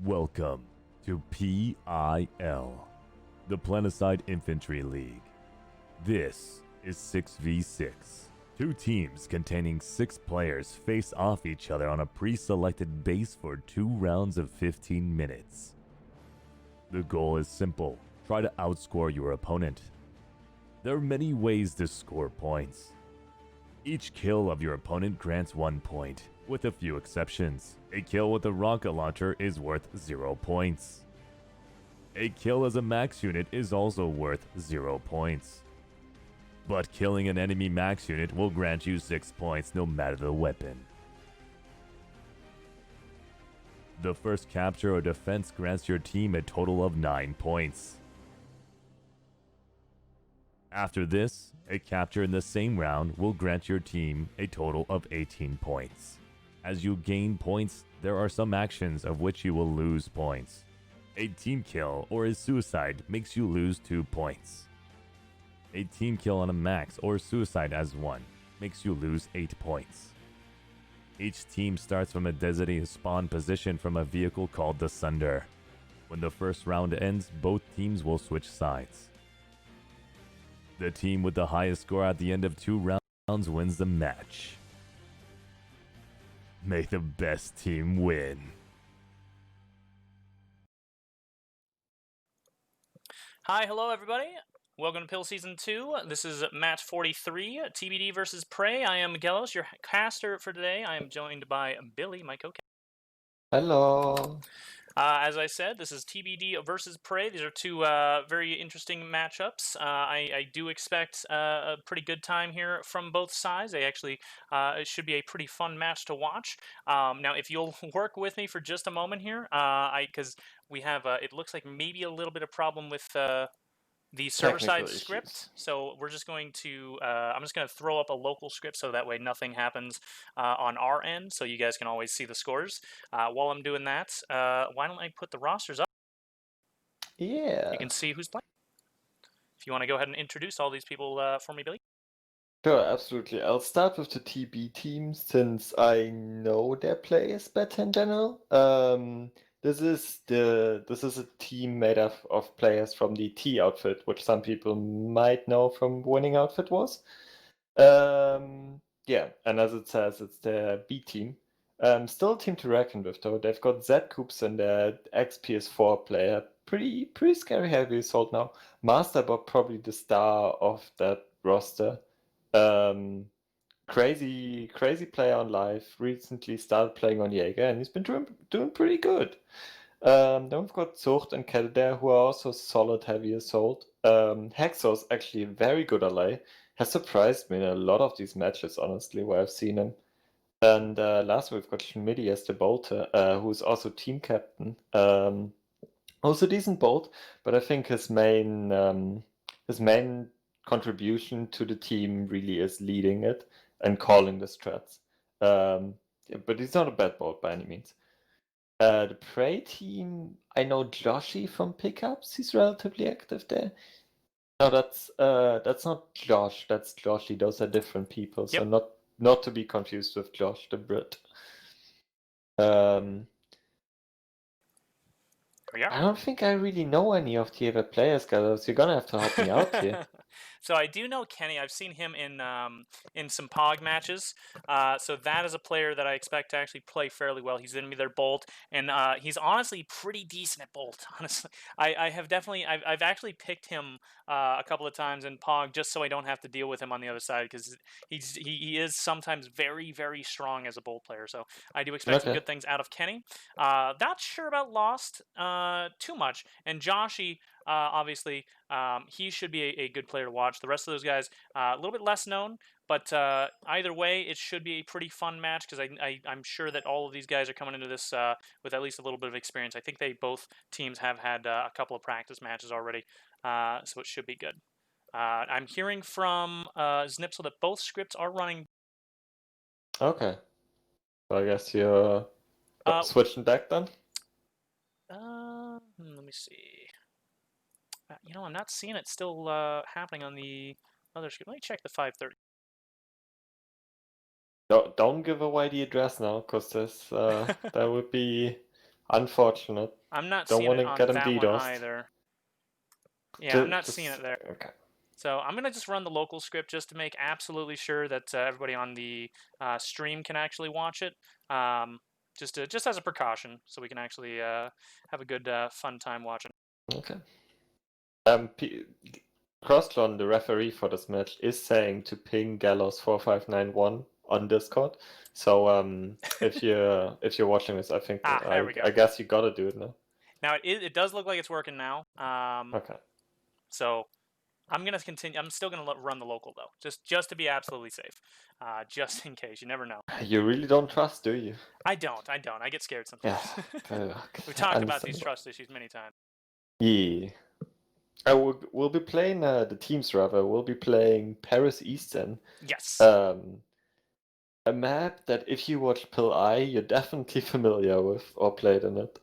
Welcome to PIL, the Planetside Infantry League. This is 6v6. Two teams containing 6 players face off each other on a pre-selected base for 2 rounds of 15 minutes. The goal is simple: try to outscore your opponent. There are many ways to score points. Each kill of your opponent grants 1 point, with a few exceptions. A kill with a rocket launcher is worth 0 points. A kill as a max unit is also worth 0 points. But killing an enemy max unit will grant you 6 points no matter the weapon. The first capture or defense grants your team a total of 9 points. After this, a capture in the same round will grant your team a total of 18 points. As you gain points, there are some actions of which you will lose points. A team kill or a suicide makes you lose 2 points. A team kill on a max or suicide as 1 makes you lose 8 points. Each team starts from a designated spawn position from a vehicle called the Sunder. When the first round ends, both teams will switch sides. The team with the highest score at the end of 2 rounds wins the match. May the best team win. Hi, hello everybody. Welcome to PIL Season 2. This is match 43, TBD versus PRAE. I am Miguelos, your caster for today. I am joined by Billy, my co-caster. Hello. As I said, this is TBD versus PRAE. These are two very interesting matchups. I do expect a pretty good time here from both sides. It should be a pretty fun match to watch. Now, if you'll work with me for just a moment here, because we have, it looks like maybe a little bit of problem with the server-side script. So we're just going to, I'm just going to throw up a local script so that way nothing happens on our end, so you guys can always see the scores. While I'm doing that, why don't I put the rosters up? Yeah. You can see who's playing. If you want to go ahead and introduce all these people for me, Billy. Sure, absolutely. I'll start with the TB team since I know their players better in general. This is a team made of players from the T outfit, which some people might know from Winning Outfit Wars. Yeah, and as it says, it's the B team. Still a team to reckon with though. They've got Z Coops and their ex-PS4 player. Pretty scary heavy assault now. Master Bob probably the star of that roster. Crazy player on live. Recently started playing on Jaeger and he's been doing pretty good. Then we've got Zucht and Kette there who are also solid heavy assault. Hexor's actually a very good ally. Has surprised me in a lot of these matches, honestly, where I've seen him. And last we've got Schmidty as the bolter, who's also team captain. Also decent bolt, but I think his main contribution to the team really is leading it and calling the strats. But he's not a bad bolt by any means. The PRAE team, I know Joshy from pickups. He's relatively active there. No, that's not Josh. That's Joshy. Those are different people. Yep. So not to be confused with Josh the Brit. I don't think I really know any of the other players, guys. You're gonna have to help me out here. So I do know Kenny. I've seen him in some POG matches. So that is a player that I expect to actually play fairly well. He's going to be their Bolt, and he's honestly pretty decent at Bolt. Honestly, I've actually picked him a couple of times in POG just so I don't have to deal with him on the other side because he is sometimes very strong as a Bolt player. So I do expect some good things out of Kenny. Not sure about Lost too much, and Joshy. Obviously, he should be a good player to watch. The rest of those guys, a little bit less known, but either way, it should be a pretty fun match because I'm sure that all of these guys are coming into this with at least a little bit of experience. I think both teams have had a couple of practice matches already, so it should be good. I'm hearing from Znipsel that both scripts are running. Okay. So I guess you're switching back then? Let me see. I'm not seeing it still happening on the other script. Let me check the 530. Don't give away the address now, because that would be Unfortunate. I'm not Don't seeing want it to on get him that one DDoSed. either. Yeah, I'm not seeing it there. Okay. So I'm going to just run the local script just to make absolutely sure that everybody on the stream can actually watch it. Just as a precaution, so we can actually have a good fun time watching. Okay. Crossclone, the referee for this match, is saying to ping Gallows4591 on Discord. So if you're watching this, I think there we go. I guess you gotta do it now. Now it does look like it's working now. Okay. So I'm gonna continue. I'm still gonna run the local though, just to be absolutely safe, just in case. You never know. You really don't trust, do you? I don't. I get scared sometimes. Yeah. We've talked about these trust issues many times. Yeah. We'll be playing the teams rather. We'll be playing Paris Eastern. Yes. A map that if you watch PIL2, you're definitely familiar with or played in it.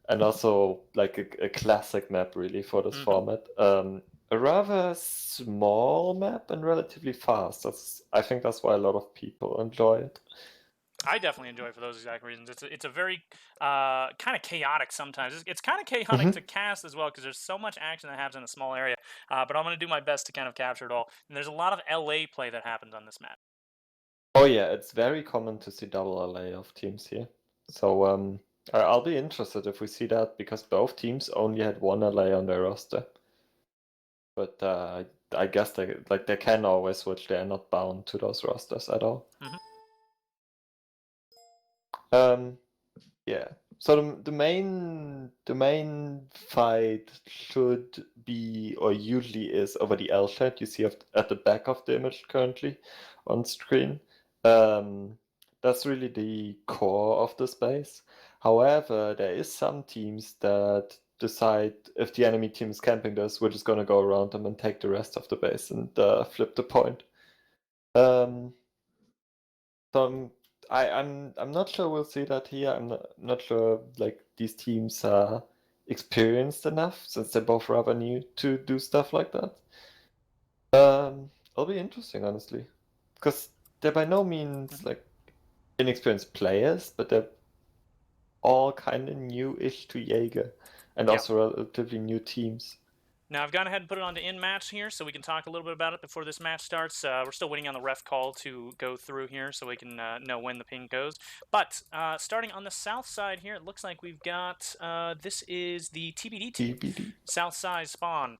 And also like a classic map really for this format. A rather small map and relatively fast. I think that's why a lot of people enjoy it. I definitely enjoy it for those exact reasons. It's a very kind of chaotic sometimes. It's kind of chaotic to cast as well because there's so much action that happens in a small area. But I'm going to do my best to kind of capture it all. And there's a lot of LA play that happens on this map. Oh yeah, it's very common to see double LA of teams here. So I'll be interested if we see that because both teams only had one LA on their roster. But I guess they can always switch. They're not bound to those rosters at all. Yeah. So the main fight should be or usually is over the L shed you see at the back of the image currently on screen. That's really the core of the space. However, there is some teams that decide if the enemy team is camping this, we're just gonna go around them and take the rest of the base and flip the point. So I'm not sure we'll see that here. I'm not sure like these teams are experienced enough since they're both rather new to do stuff like that. It'll be interesting honestly, because they're by no means like inexperienced players, but they're all kind of new-ish to Jaeger, and also relatively new teams. Now, I've gone ahead and put it on to in-match here, so we can talk a little bit about it before this match starts. We're still waiting on the ref call to go through here, so we can know when the ping goes. But starting on the south side here, it looks like we've got, this is the TBD team. TBD. South side spawn.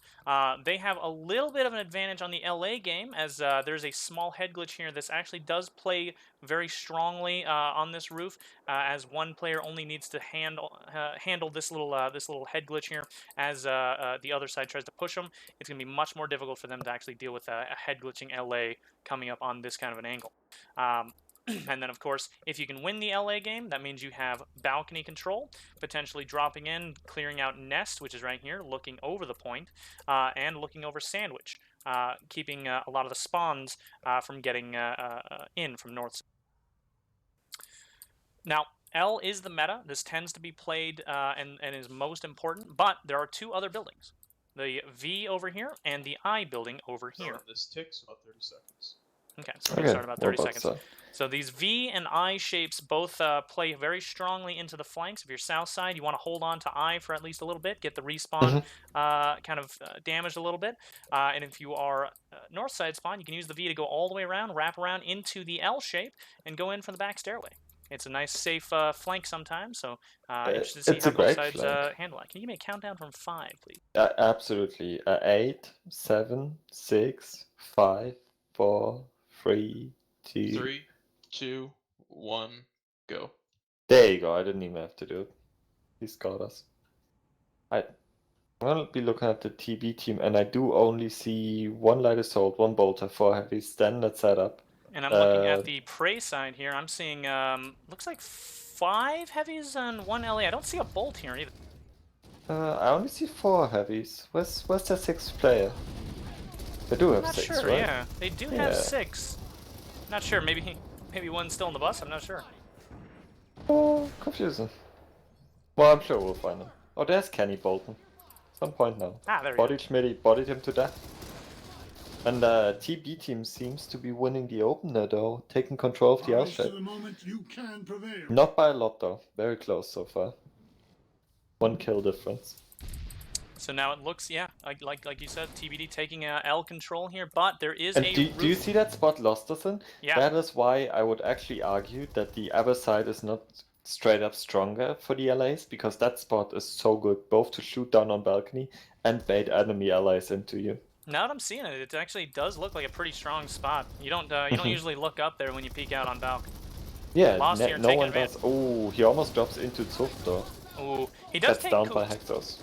They have a little bit of an advantage on the LA game, as there's a small head glitch here. This actually does play very strongly on this roof, as one player only needs to handle this little head glitch here, as the other side tries to push them. It's going to be much more difficult for them to actually deal with a head glitching LA coming up on this kind of an angle. And then, of course, if you can win the LA game, that means you have balcony control, potentially dropping in, clearing out Nest, which is right here, looking over the point, and looking over Sandwich, keeping a lot of the spawns from getting in from north. Now, L is the meta. This tends to be played and is most important, but there are two other buildings. The V over here and the I building over here. This ticks about 30 seconds. Okay, so we're going to start about 30 seconds. So these V and I shapes both play very strongly into the flanks. If you're south side, you want to hold on to I for at least a little bit, get the respawn kind of damaged a little bit. And if you are north side spawn, you can use the V to go all the way around, wrap around into the L shape, and go in for the back stairway. It's a nice, safe flank sometimes, so interested to see how both sides handle that. Can you give me a countdown from 5, please? Absolutely. 8, 7, 6, 5, 4, 3, 2... 3, 2, 1, go. There you go. I didn't even have to do it. He's got us. I'm going to be looking at the TB team, and I do only see 1 light assault, 1 bolter, 4 heavy standard setup. And I'm looking at the PRAE side here. I'm seeing, looks like 5 heavies and 1 LA. I don't see a bolt here either. I only see 4 heavies. Where's their 6th player? They do have 6, sure, right? Yeah, they do have 6. Not sure. Maybe one's still on the bus. I'm not sure. Oh, confusing. Well, I'm sure we'll find him. Oh, there's Kenny Bolton. Some point now. There we go. Schmitty bodied him to death. And the TB team seems to be winning the opener though, taking control of the L shape. Not by a lot though, very close so far. 1 kill difference. So now it looks, yeah, like you said, TBD taking L control here, but there is And a do you see that spot Losterson? Yeah. That is why I would actually argue that the other side is not straight up stronger for the allies, because that spot is so good, both to shoot down on balcony and bait enemy allies into you. Now that I'm seeing it, it actually does look like a pretty strong spot. You don't usually look up there when you peek out on balcony. Yeah, Lost here, no taking one advantage. does. Oh, he almost drops into Zucht though. Ooh, he does Gets take down by Hexos.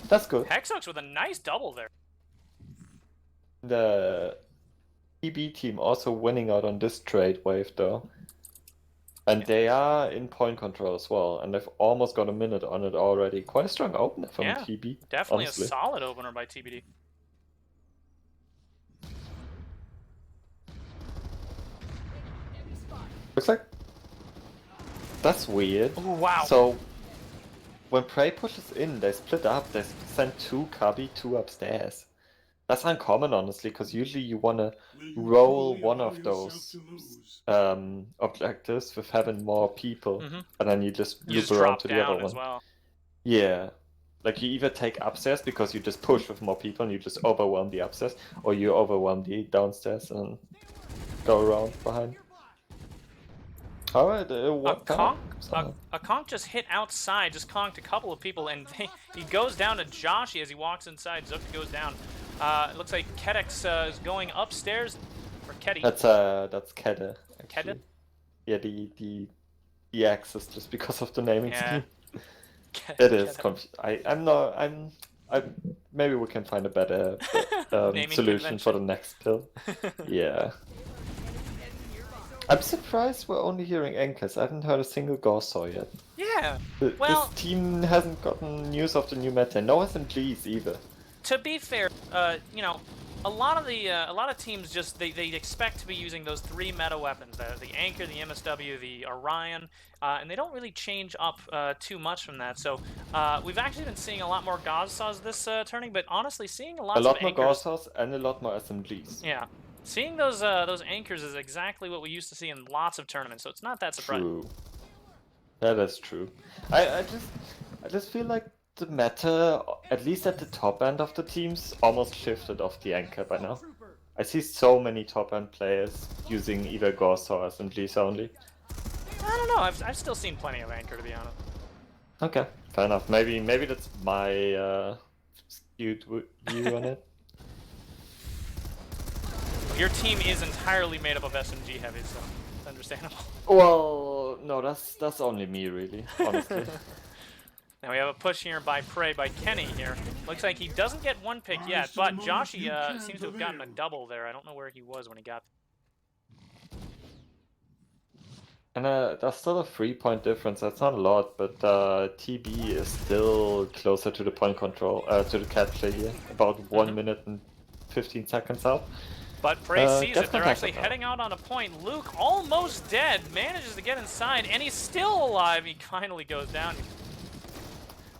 That's good. Hexox with a nice double there. The TB team also winning out on this trade wave though. And they are in point control as well, and they've almost got a minute on it already. Quite a strong opener from Yeah, TB. Definitely honestly. a solid opener by TBD. Looks like that's weird. Ooh, wow. So when PRAE pushes in, they split up. They send 2 cubby, 2 upstairs. That's uncommon, honestly, because usually you want to roll one of those objectives with having more people, and then you just loop around to the other one. As well. Yeah. Like you either take upstairs because you just push with more people and you just overwhelm the upstairs, or you overwhelm the downstairs and go around behind. Alright, what a conk just hit outside, just conked a couple of people, and he goes down to Joshi as he walks inside. Zuck goes down. It looks like Kedex is going upstairs. Or Keddy. That's Kede. Kede? Yeah, the X is just because of the naming scheme. It is maybe we can find a better solution for the next pill. Yeah. I'm surprised we're only hearing Enkers. I haven't heard a single Gorsaw yet. Yeah. This team hasn't gotten news of the new meta. No SMGs either. To be fair, you know, a lot of teams just they expect to be using those 3 meta weapons: the Anchor, the MSW, the Orion, and they don't really change up too much from that. So we've actually been seeing a lot more Gauss this turning, but honestly, seeing a lot more Gauss and a lot more SMGs. Yeah, seeing those Anchors is exactly what we used to see in lots of tournaments, so it's not that surprising. True. That is true. I just feel like the meta, at least at the top end of the teams, almost shifted off the Anchor by now. I see so many top end players using either Gauss or SMGs only. I don't know. I've still seen plenty of Anchor, to be honest. Okay, fair enough. Maybe that's my skewed view on it. Your team is entirely made up of SMG heavies, so it's understandable. Well, no, that's only me, really, honestly. Now we have a push here by PRAE by Kenny here. Looks like he doesn't get 1 pick yet, but Joshi seems to have gotten a double there. I don't know where he was when he got there. And there's still a 3-point difference. That's not a lot, but TB is still closer to the point control, to the capture here. About 1 minute and 15 seconds out. But PRAE sees it. They're actually heading out on a point. Luke, almost dead, manages to get inside, and he's still alive. He finally goes down.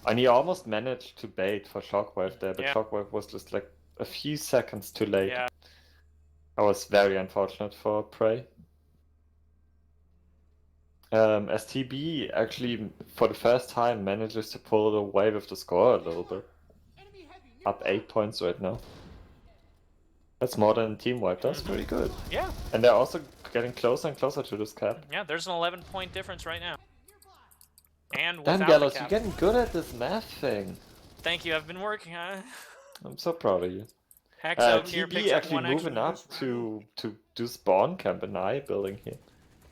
And he almost managed to bait for Shockwave there, but Shockwave was just like a few seconds too late. Yeah. That was very unfortunate for PRAE. As TB actually, for the first time, manages to pull away with the score a little bit. Up 8 points right now. That's more than team wipe. That's pretty good. Yeah. And they're also getting closer and closer to this cap. Yeah, there's an 11-point difference right now. And damn, Gallows, you're getting good at this math thing. Thank you, I've been working on it. I'm so proud of you. TB actually moving up to do spawn camp in I building here.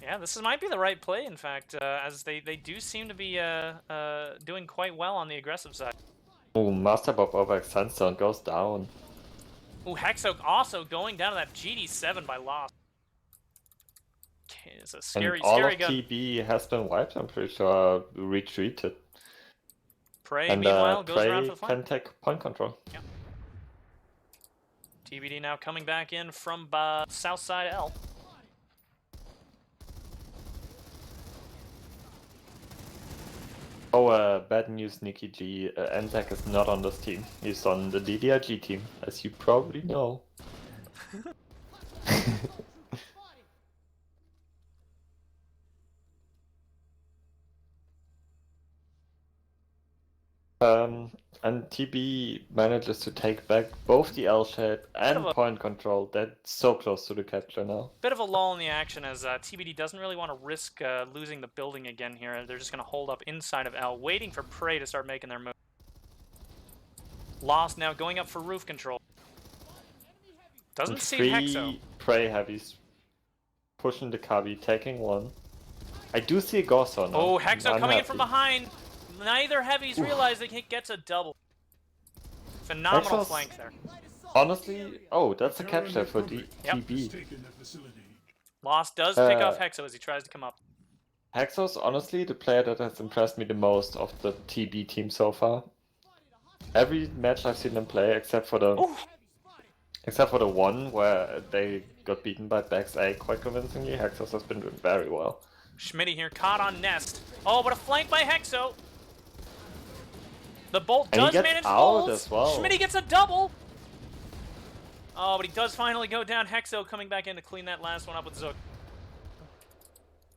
Yeah, this might be the right play, in fact, as they do seem to be doing quite well on the aggressive side. Oh, Master Bob over Sandstone goes down. Ooh, Hexoak also going down to that GD7 by Lost. Okay, it's a scary, and all scary of gun. TB has been wiped, I'm pretty sure, retreated. PRAE, meanwhile, goes around for the flank. Can take point control. Yeah. TBD now coming back in from south side L. Oh, bad news, Nikki G. Enzak is not on this team. He's on the DDRG team, as you probably know. And TB manages to take back both the L shape and a- point control. They're so close to the capture now. Bit of a lull in the action as TBD doesn't really want to risk losing the building again here. They're just going to hold up inside of L, waiting for PRAE to start making their move. Lost now going up for roof control. Doesn't And see Hexo. 3 PRAE heavies pushing the cubby, taking 1. I do see a Gosso now. Oh, Hexo coming in from Unhappy. behind. Neither heavies realize they gets a double. Phenomenal Hexo's- flank there. Honestly, oh, that's a capture for the Yep. TB. Lost does pick off Uh, Hexo as he tries to come up. Hexo's honestly the player that has impressed me the most of the TB team so far. Every match I've seen them play, except for the one where they got beaten by Bax A quite convincingly, Hexos has been doing very well. Schmitty here caught on Nest. Oh, but a flank by Hexo. The bolt And he does gets manage to out hold. as well. Schmitty gets a double. Oh, but he does finally go down. Hexo coming back in to clean that last one up with Zook.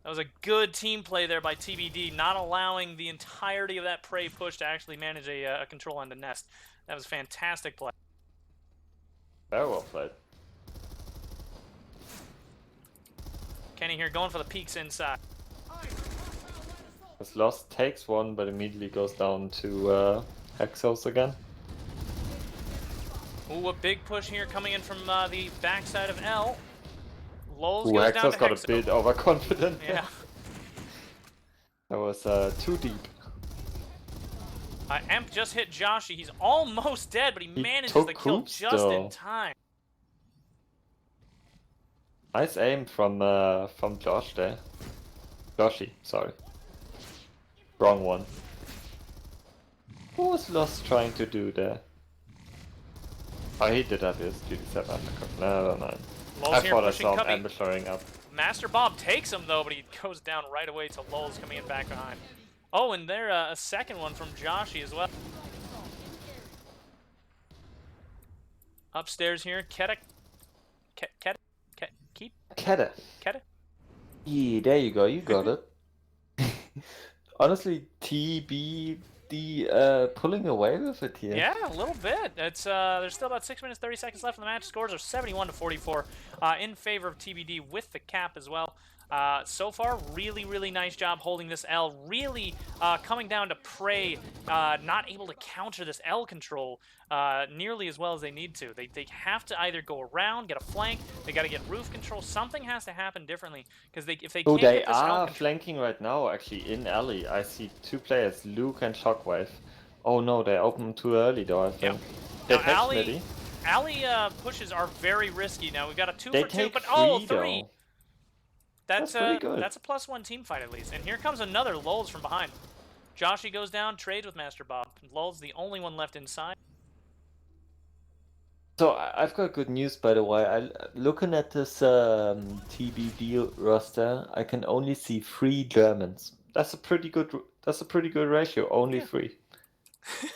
That was a good team play there by TBD, not allowing the entirety of that PRAE push to actually manage a control on the Nest. That was fantastic play. Very well played. Kenny here going for the peaks inside. As Lost takes 1, but immediately goes down to Hexos again. Ooh, a big push here coming in from the backside of L. Lols Ooh, goes down Hexos to got Hexo. a bit overconfident. Yeah. That was too deep. Emp just hit Joshy. He's almost dead, but he manages took the kill Hoops, just in though. time. Nice aim from Josh there. Joshy, sorry. Wrong one. What was Lost trying to do there? Oh, he did have his GD7 undercut. Never mind. Lols I here thought I pushing saw him Cubby. ambushing up. Master Bob takes him though, but he goes down right away to Lols coming in back behind. Oh, and there a second one from Joshy as well. Upstairs here, Keta. Keep Keta. Keta. Yeah, there you go, you got it. Honestly, TBD pulling away with it here. Yeah, a little bit. It's there's still about 6 minutes 30 seconds left in the match. Scores are 71 to 44 in favor of TBD with the cap as well. So far, really nice job holding this L. Really coming down to PRAE, not able to counter this L control nearly as well as they need to. They have to either go around, get a flank, they got to get roof control. Something has to happen differently because if they Oh, can't they get this L are control. flanking right now, actually, in alley. I see 2 players, Luke and Shockwave. Oh no, they opened too early though, I think. They Now, take alley, Smitty. alley pushes are very risky. Now we've got a 2 They for 2, take but oh, 3. though. That's pretty good. That's a +1 team fight at least. And here comes another Lulz from behind. Joshy goes down, trades with Master Bob. Lulz the only one left inside. So I've got good news, by the way. Looking at this TBD roster, I can only see 3 Germans. That's a pretty good. That's a pretty good ratio. Only 3.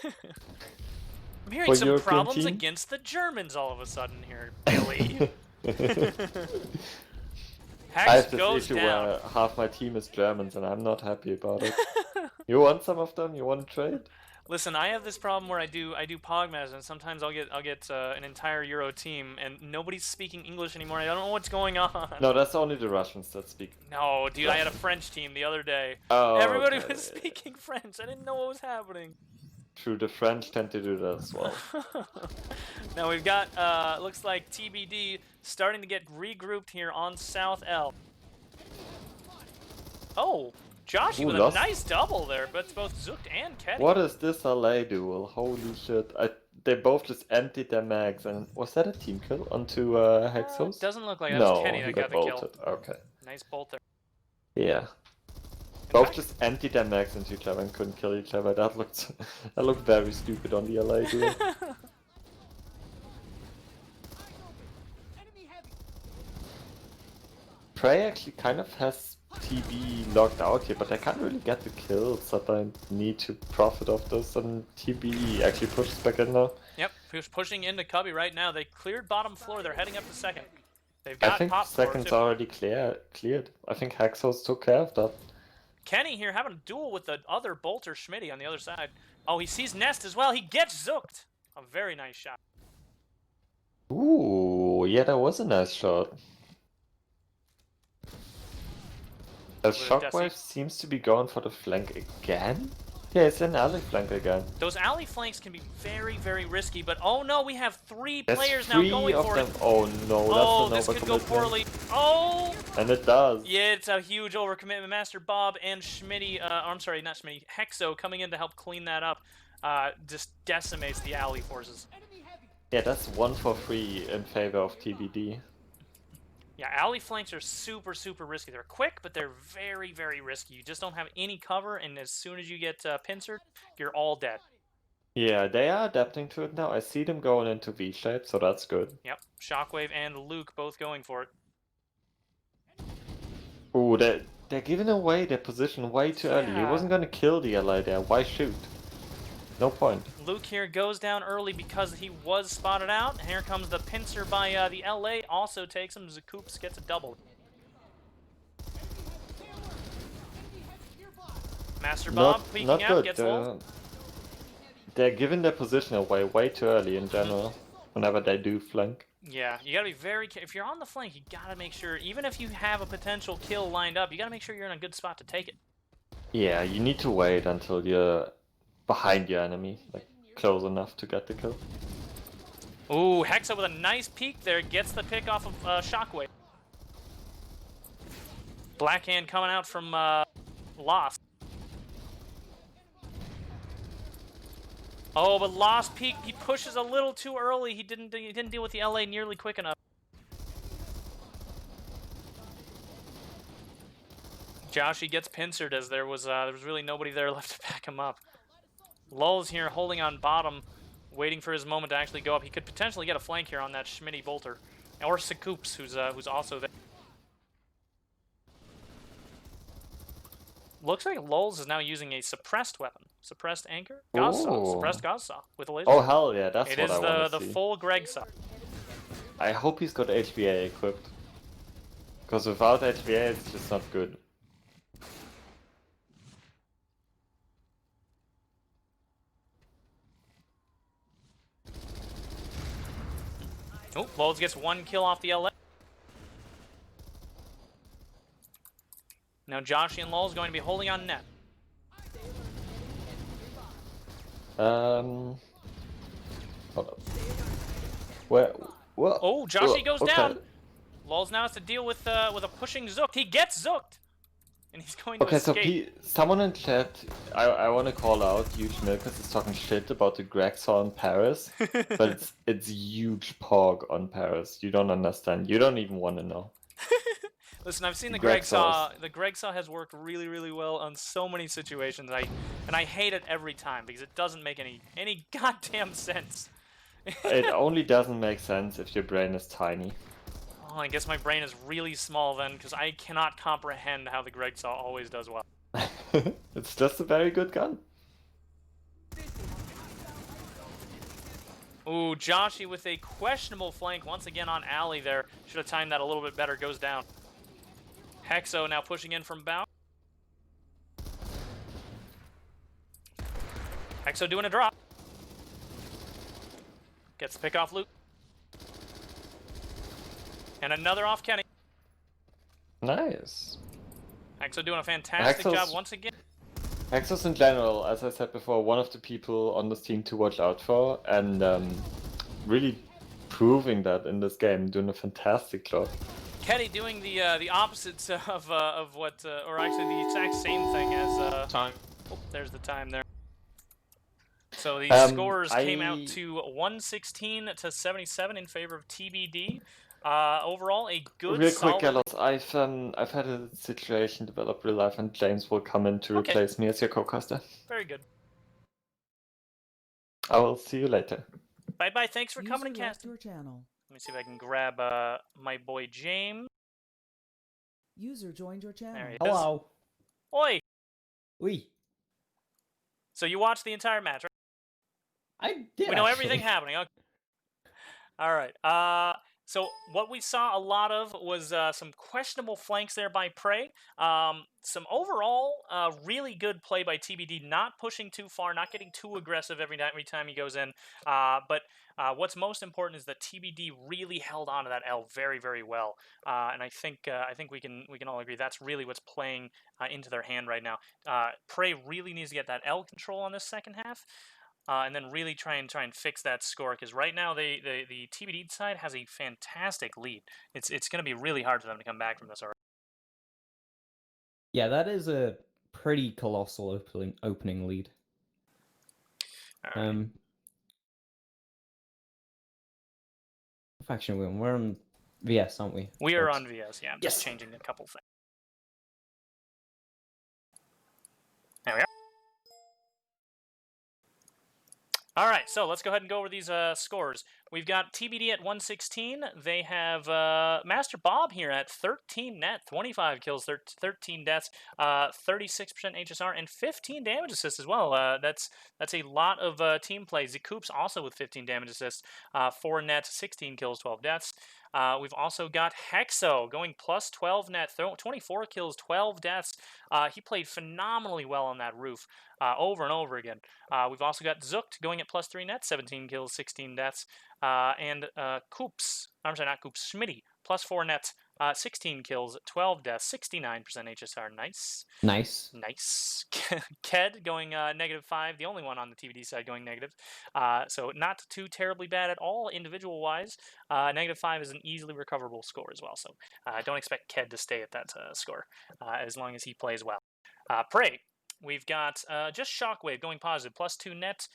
I'm hearing For some European problems team? against the Germans all of a sudden here, Billy. I Hex have this goes issue down. where half my team is Germans, and I'm not happy about it. You want some of them? You want to trade? Listen, I have this problem where I do Pogmas, and sometimes I'll get an entire Euro team, and nobody's speaking English anymore. I don't know what's going on. No, that's only the Russians that speak. No, dude, I had a French team the other day. Oh, Everybody okay. was speaking French. I didn't know what was happening. True, the French tend to do that as well. Now we've got, looks like TBD starting to get regrouped here on South L. Oh, Joshy Ooh, with lost. a nice double there, but it's both Zooked and Ketty. What is this LA duel? Holy shit. They both just emptied their mags, and was that a team kill onto Hexos? Doesn't look like it. No, That's Kenny he that got got the bolted. kill. Okay. Nice bolt there. Yeah. In Both fact- just emptied their mags into each other and couldn't kill each other. That looked very stupid on the LA duel. PRAE actually kind of has TB locked out here, but I can't really get the kills that I need to profit off this, and TB actually pushes back in now. Yep, who's pushing into Cubby right now. They cleared bottom floor. They're heading up to second. They've I got think top floor second's too. already cleared. I think Hexos took care of that. Kenny here having a duel with the other bolter, Schmitty, on the other side. Oh, he sees Nest as well. He gets zooked. A very nice shot. Ooh, yeah, that was a nice shot. The Shockwave seems to be going for the flank again? Yeah, it's an alley flank again. Those alley flanks can be very, very risky, but oh no, we have three players There's now going for it. Oh no, Oh, that's this an could go poorly. Oh! And it does. Yeah, it's a huge overcommitment. Master Bob and Schmitty, I'm sorry, not Schmitty, Hexo coming in to help clean that up, just decimates the alley forces. Yeah, that's 1 for 3 in favor of TBD. Yeah, alley flanks are super, super risky. They're quick, but they're very, very risky. You just don't have any cover, and as soon as you get pincered, you're all dead. Yeah, they are adapting to it now. I see them going into V-shape, so that's good. Yep, Shockwave and Luke both going for it. Ooh, they're giving away their position way too early. He wasn't gonna kill the ally there. Why shoot? No point. Luke here goes down early because he was spotted out. Here comes the pincer by the LA. Also takes him. Zakoops gets a double. Master Bob peeking out, gets low. They're giving their position away way too early in general, whenever they do flank. Yeah, you gotta be very careful. If you're on the flank, you gotta make sure, even if you have a potential kill lined up, you gotta make sure you're in a good spot to take it. Yeah, you need to wait until you're behind your enemy, like close enough to get the kill. Ooh, Hexa with a nice peek there, gets the pick off of Shockwave. Blackhand coming out from Lost. Oh, but Lost peek, he pushes a little too early. He didn't deal with the LA nearly quick enough. Joshy gets pincered as there was really nobody there left to back him up. Lulz here holding on bottom, waiting for his moment to actually go up. He could potentially get a flank here on that Schmitty bolter, or Sakoops, who's also there. Looks like Lulz is now using a suppressed weapon. Suppressed anchor? Gauss-saw. Suppressed Gauss-saw with a laser. Oh hell yeah, that's what I want to see. It is the full Greg saw. I hope he's got HVA equipped. Because without HVA it's just not good. Oh, Lulz gets one kill off the LA. Now Joshy and Lulz going to be holding on net. Hold up. Where? What? Oh, Joshy goes down. Lulz now has to deal with a pushing Zooked. He gets Zooked, and he's going to escape. So someone in chat, I want to call out Huge Milkers is talking shit about the Greg saw in Paris, but it's huge pog on Paris. You don't understand. You don't even want to know. Listen, I've seen the Greg saw. The Greg saw has worked really, really well on so many situations. And I hate it every time because it doesn't make any goddamn sense. It only doesn't make sense if your brain is tiny. Oh, I guess my brain is really small then, because I cannot comprehend how the Greg saw always does well. It's just a very good gun. Ooh, Joshy with a questionable flank once again on alley there. Should have timed that a little bit better. Goes down. Hexo now pushing in from bound. Hexo doing a drop. Gets the pick off Luke. And another off Kenny. Nice. Hexo doing a fantastic job once again. Hexos in general, as I said before, one of the people on this team to watch out for, and really proving that in this game, doing a fantastic job. Kenny doing the opposites of what, or actually the exact same thing as time. Oh, there's the time there. So the scores came out to 116 to 77 in favor of TBD. Overall, a good. Real quick, Gallows, I've had a situation develop real life, and James will come in to replace me as your co-caster. Very good. I will see you later. Bye bye. Thanks for coming and casting. Your channel. Let me see if I can grab my boy James. User joined your channel. There he is. Hello. Oi. Oui. So you watched the entire match, right? I did. We know everything happening. Okay. All right. So what we saw a lot of was some questionable flanks there by PRAE. Some overall really good play by TBD, not pushing too far, not getting too aggressive every time he goes in. But what's most important is that TBD really held on to that L very, very well. And I think we can all agree that's really what's playing into their hand right now. PRAE really needs to get that L control on this second half. And then really try and fix that score, because right now the TBD side has a fantastic lead. It's going to be really hard for them to come back from this already. Yeah, that is a pretty colossal opening lead. All right. Faction win. We're on VS, aren't we? We are on VS. Yeah, I'm just Yes. changing a couple things. There we are. All right, so let's go ahead and go over these scores. We've got TBD at 116. They have Master Bob here at 13 net, 25 kills, 13 deaths, 36% HSR, and 15 damage assists as well. That's a lot of team play. Zakoops also with 15 damage assists, 4 net, 16 kills, 12 deaths. We've also got Hexo going plus 12 net, 24 kills, 12 deaths. He played phenomenally well on that roof over and over again. We've also got Zukt going at plus 3 net, 17 kills, 16 deaths. And Coops, I'm sorry, not Coops, Schmitty, plus 4 nets, 16 kills, 12 deaths, 69% HSR. Nice. Nice. Nice. Ked going -5, the only one on the TBD side going negative. So not too terribly bad at all individual-wise. -5 is an easily recoverable score as well. So don't expect Ked to stay at that score as long as he plays well. PRAE. We've got just Shockwave going positive, plus 2 net,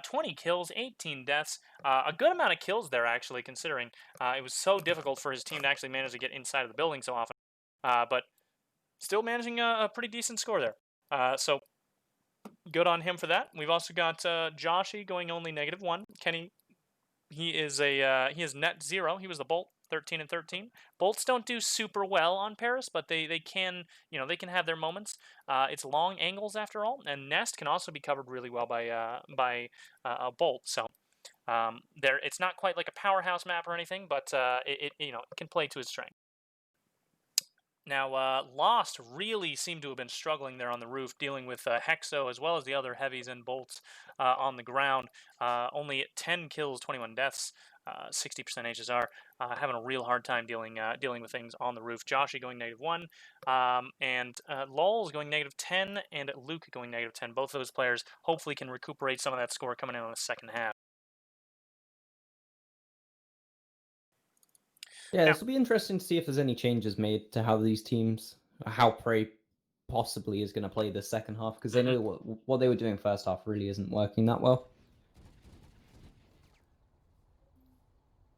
20 kills, 18 deaths. A good amount of kills there, actually, considering it was so difficult for his team to actually manage to get inside of the building so often. But still managing a pretty decent score there. So good on him for that. We've also got Joshy going only -1. Kenny, he is net 0. He was the Bolt, 13 and 13. Bolts don't do super well on Paris, but they can, they can have their moments. It's long angles after all, and Nest can also be covered really well by a Bolt. So it's not quite like a powerhouse map or anything, but it can play to its strength. Now, Lost really seemed to have been struggling there on the roof, dealing with Hexo as well as the other heavies and bolts on the ground. Only 10 kills, 21 deaths, 60% HSR. Having a real hard time dealing with things on the roof. Joshy going -1, and Lol's going -10, and Luke going -10. Both of those players hopefully can recuperate some of that score coming in on the second half. Yeah, this will be interesting to see if there's any changes made to how these teams, how PRAE possibly is going to play the second half, because they know what they were doing first half really isn't working that well.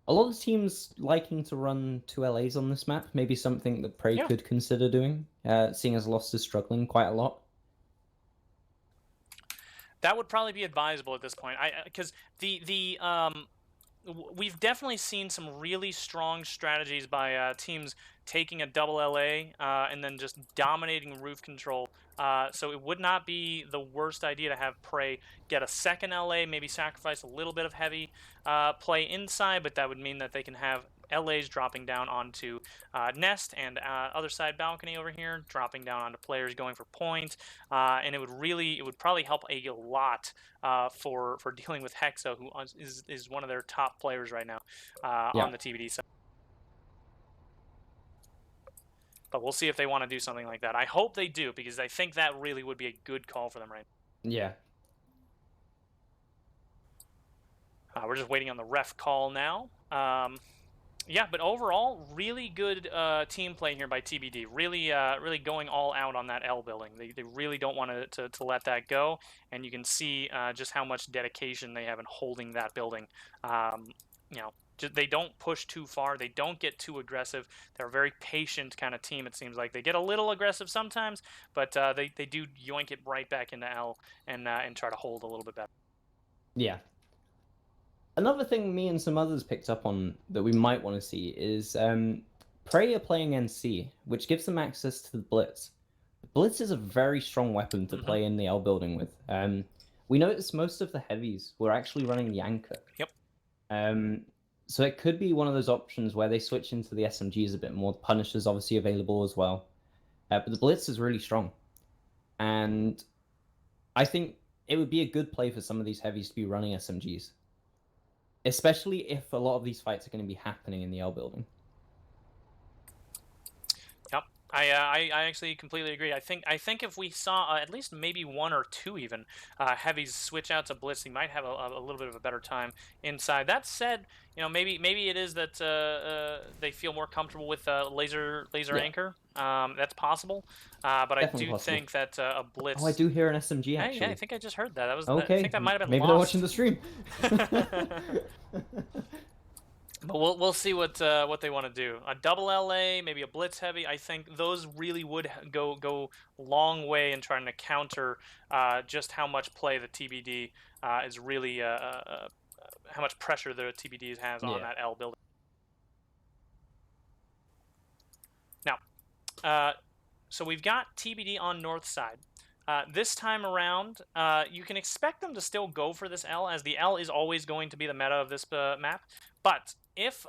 A lot of teams liking to run 2 LAs on this map, maybe something that PRAE could consider doing, seeing as Lost is struggling quite a lot. That would probably be advisable at this point, because we've definitely seen some really strong strategies by teams taking a double LA and then just dominating roof control. So it would not be the worst idea to have PRAE get a second LA, maybe sacrifice a little bit of heavy play inside, but that would mean that they can have LAs dropping down onto Nest and other side balcony over here, dropping down onto players going for point, and it would probably help a lot for dealing with Hexo, who is one of their top players right now on the TBD side. But we'll see if they want to do something like that. I hope they do, because I think that really would be a good call for them right now. Yeah. We're just waiting on the ref call now. Yeah, but overall, really good team play here by TBD. Really, really going all out on that L building. They really don't want to let that go, and you can see just how much dedication they have in holding that building. They don't push too far. They don't get too aggressive. They're a very patient kind of team, it seems like. They get a little aggressive sometimes, but they do yoink it right back into L and try to hold a little bit better. Yeah. Another thing me and some others picked up on that we might want to see is PRAE are playing NC, which gives them access to the Blitz. Blitz is a very strong weapon to play in the L building with. We noticed most of the heavies were actually running the Anchor. Yep. So it could be one of those options where they switch into the SMGs a bit more. The Punisher's obviously available as well. But the Blitz is really strong. And I think it would be a good play for some of these heavies to be running SMGs. Especially if a lot of these fights are going to be happening in the L building. Yep, I actually completely agree. I think if we saw at least maybe one or two even heavies switch out to Blitz, he might have a little bit of a better time inside. That said, you know, maybe it is that they feel more comfortable with laser Yeah. anchor. That's possible. But Definitely I do possible. think that a Blitz. Oh, I do hear an SMG actually. Hey, I think I just heard that. That was Okay. I think that might have been Maybe lost. they're watching the stream. But we'll see what they want to do. A double LA, maybe a blitz heavy. I think those really would go long way in trying to counter just how much play the TBD is really how much pressure the TBD has on that L building. Now, so we've got TBD on north side. This time around, you can expect them to still go for this L, as the L is always going to be the meta of this map. But if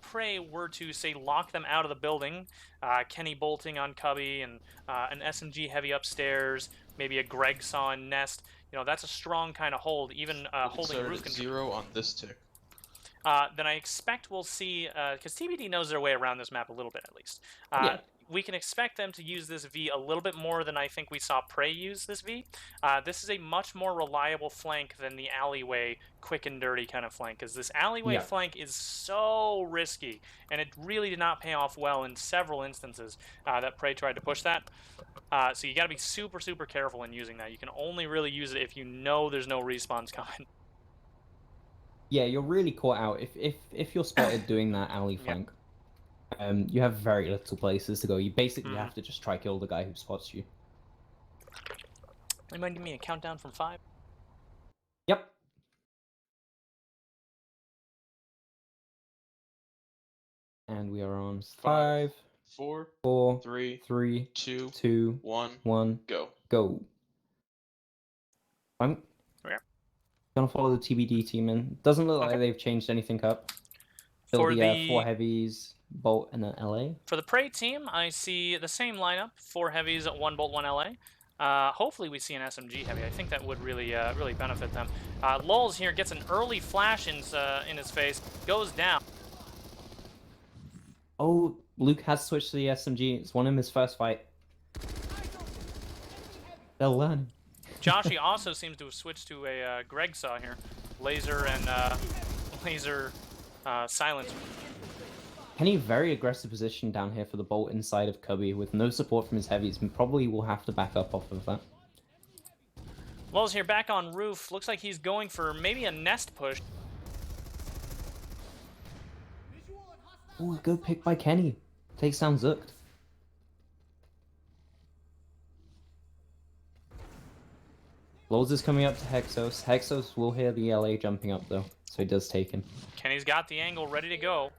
PRAE were to, say, lock them out of the building, Kenny bolting on Cubby and an SMG heavy upstairs, maybe a Greg saw in Nest, you know, that's a strong kind of hold, even holding roof control. 0 on this tick. Then I expect we'll see, because TBD knows their way around this map a little bit at least. We can expect them to use this V a little bit more than I think we saw PRAE use this V. This is a much more reliable flank than the alleyway quick and dirty kind of flank, because this alleyway flank is so risky, and it really did not pay off well in several instances that PRAE tried to push that. So you got to be super, super careful in using that. You can only really use it if you know there's no respawns coming. Yeah, you're really caught out if you're spotted doing that alley flank. You have very little places to go. You basically have to just try kill the guy who spots you. You mind giving me a countdown from 5? Yep. And we are on 5, 4, 4, 3, 3, 2, 2, 1, go. Go. I'm gonna follow the TBD team in. Doesn't look like they've changed anything up. Still For the 4 heavies, Bolt, and an LA. For the PRAE team, I see the same lineup: 4 heavies, 1 Bolt, 1 LA. Hopefully we see an SMG heavy. I think that would really really benefit them. Lulz here gets an early flash in his face, goes down. Oh, Luke has switched to the SMG. It's won him his first fight. They'll learn. Joshy also seems to have switched to a Greg saw here. Laser and laser silence. Kenny, very aggressive position down here for the Bolt inside of Cubby with no support from his heavies, and probably will have to back up off of that. Lulz here back on roof. Looks like he's going for maybe a nest push. Oh, good pick by Kenny. Takes down Zooked. Lulz is coming up to Hexos. Hexos will hear the LA jumping up though, so he does take him. Kenny's got the angle ready to go.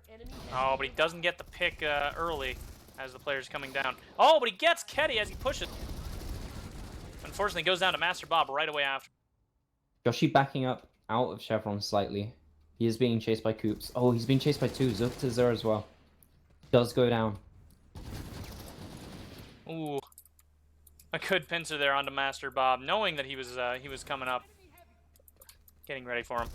Oh, but he doesn't get the pick early as the player's coming down. Oh, but he gets Kenny as he pushes. Unfortunately, goes down to Master Bob right away after. Joshi backing up out of Chevron slightly. He is being chased by Coops. Oh, he's being chased by 2. Zooked is there as well. Does go down. Ooh. A good pincer there onto Master Bob, knowing that he was coming up. Getting ready for him.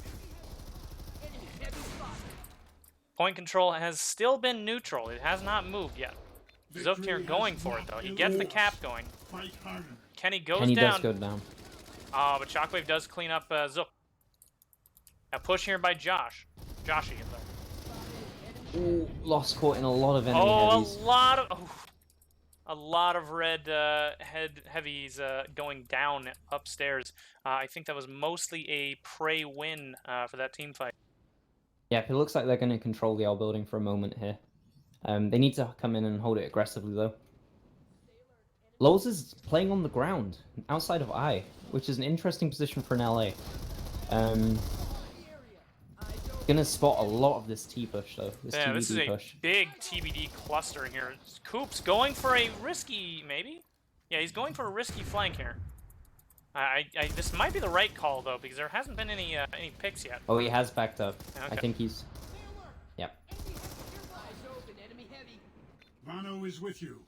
Point control has still been neutral. It has not moved yet. Zooked here going for it though. He gets the cap going. Kenny goes Kenny down. does go down. Oh, but Shockwave does clean up Zook. A push here by Josh. Joshy though. Ooh, lost caught in a lot of enemy heavies. A lot of red heavies going down upstairs. I think that was mostly a PRAE win for that team fight. Yeah, it looks like they're going to control the L building for a moment here. They need to come in and hold it aggressively though. Lulz is playing on the ground, outside of I, which is an interesting position for an LA. Gonna spot a lot of this T push though. This TBD this is a push. big TBD cluster here. Coops going for a risky, maybe? Yeah, he's going for a risky flank here. This might be the right call though, because there hasn't been any picks yet. Oh, he has backed up. Okay. I think he's Yep. Vano is with you.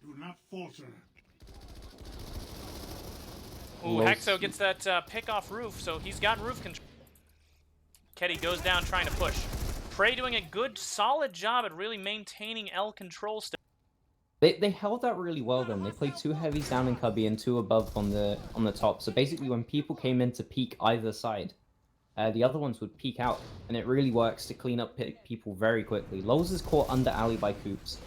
Do not falter. Ooh, Lols. Hexo gets that pick off roof, so he's got roof control. Ketty goes down trying to push. PRAE doing a good, solid job at really maintaining L control still. They held that really well then. They played 2 heavies down in cubby and 2 above on the top. So basically when people came in to peek either side, the other ones would peek out, and it really works to clean up people very quickly. Lols is caught under alley by Coops.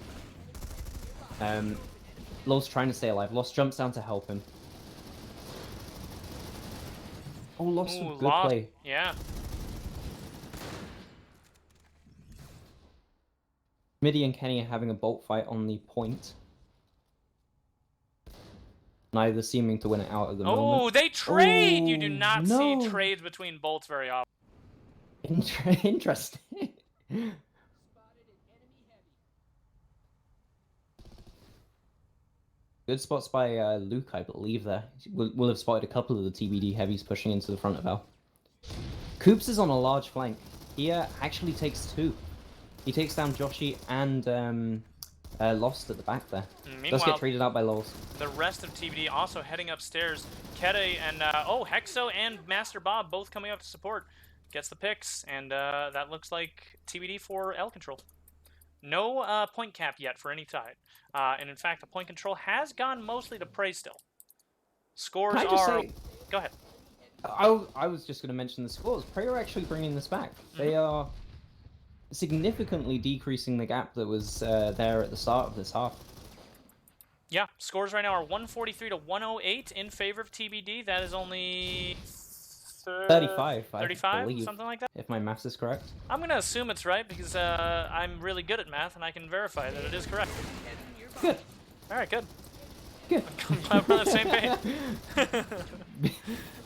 Lols trying to stay alive. Lost jumps down to help him. Oh, Lost Ooh, with good play. Yeah. Smitty and Kenny are having a bolt fight on the point. Neither seeming to win it out at the moment. Oh, they trade! You do Oh, not no. see trades between bolts very often. Interesting. Good spots by Luke, I believe, there. We'll have spotted a couple of the TBD heavies pushing into the front of L. Coops is on a large flank. He actually takes 2. He takes down Joshi and Lost at the back there. Does Meanwhile, get traded out by Lols. the rest of TBD also heading upstairs. Kete and, Hexo and Master Bob both coming up to support. Gets the picks, and that looks like TBD for L control. No point cap yet for any side. And in fact, the point control has gone mostly to PRAE still. Scores Can I just are... say, Go ahead. I was just going to mention the scores. PRAE are actually bringing this back. They are significantly decreasing the gap that was there at the start of this half. Yeah, scores right now are 143 to 108 in favor of TBD. That is only 35, I 35, believe, something like that. if my maths is correct. I'm going to assume it's right because I'm really good at math and I can verify that it is correct. Good. All right, good. Good. I'm glad we're on the same page.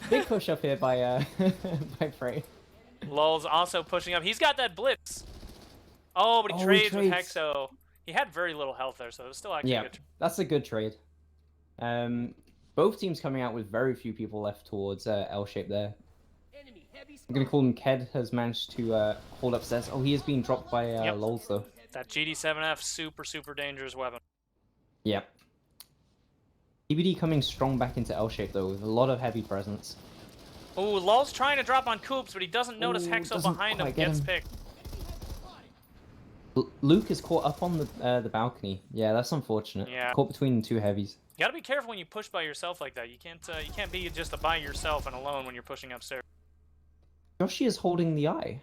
Big push up here by by PRAE. Lul's also pushing up. He's got that blitz. Oh, but he Oh, trades with trades. Hexo. He had very little health there, so it was still actually Yeah, good. that's a good trade. Both teams coming out with very few people left towards L shape there. I'm gonna call him Ked has managed to hold upstairs. Oh, he is being dropped by Yep. Lols though. That GD7F, super, super dangerous weapon. Yep. TBD coming strong back into L shape though, with a lot of heavy presence. Ooh, Lul's trying to drop on Coops, but he doesn't notice Ooh, Hexo doesn't behind him. quite get Gets him. picked. Luke is caught up on the balcony. Yeah, that's unfortunate. Yeah. Caught between 2 heavies. You gotta be careful when you push by yourself like that. You can't be just by yourself and alone when you're pushing upstairs. Joshi is holding the eye.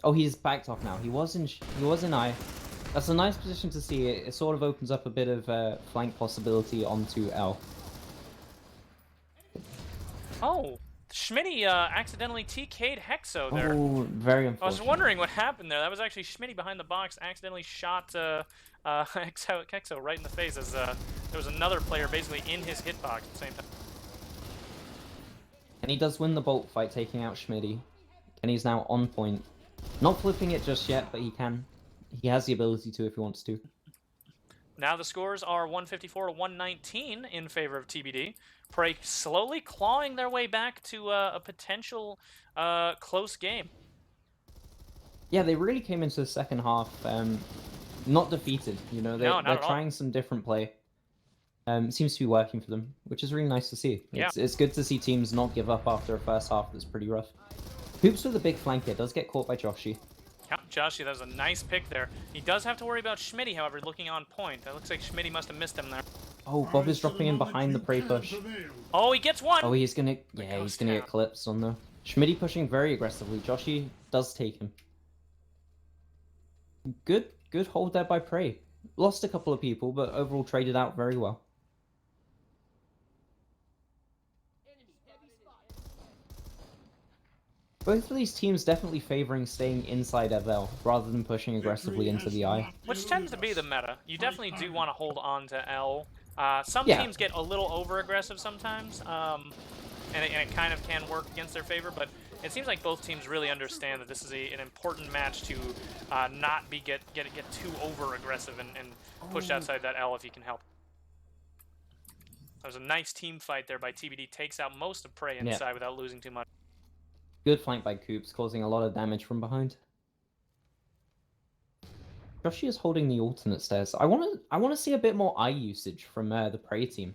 Oh, he's backed off now. He was in eye. That's a nice position to see. It sort of opens up a bit of flank possibility onto L. Oh, Schmitty accidentally TK'd Hexo there. Oh, very I was unfortunate. wondering what happened there. That was actually Schmitty behind the box accidentally shot Hexo right in the face as there was another player basically in his hitbox at the same time. And he does win the bolt fight, taking out Schmitty. And he's now on point. Not flipping it just yet, but he can. He has the ability to if he wants to. Now the scores are 154 to 119 in favor of TBD. PRAE slowly clawing their way back to a potential close game. Yeah, they really came into the second half not defeated. You know, No, not they're at all. trying some different play. Seems to be working for them, which is really nice to see. Yeah. It's good to see teams not give up after a first half that's pretty rough. Hoops with a big flanker does get caught by Joshi. Yeah, Joshi, that was a nice pick there. He does have to worry about Schmitty, however, looking on point. That looks like Schmitty must have missed him there. Oh, Bob is dropping in behind the PRAE push. Oh, he gets one! Oh, he's gonna he's ghost gonna town. get clipped on the Schmitty pushing very aggressively. Joshi does take him. Good hold there by PRAE. Lost a couple of people, but overall traded out very well. Both of these teams definitely favoring staying inside FL rather than pushing aggressively into the eye. Which tends to be the meta. You definitely do want to hold on to L. Some Yeah. teams get a little over-aggressive sometimes, and it kind of can work against their favor, but it seems like both teams really understand that this is an important match to not get too over-aggressive and push outside that L if you can help. That was a nice team fight there by TBD. Takes out most of PRAE inside without losing too much. Good flank by Coops, causing a lot of damage from behind. Joshi is holding the alternate stairs. I wanna see a bit more eye usage from the PRAE team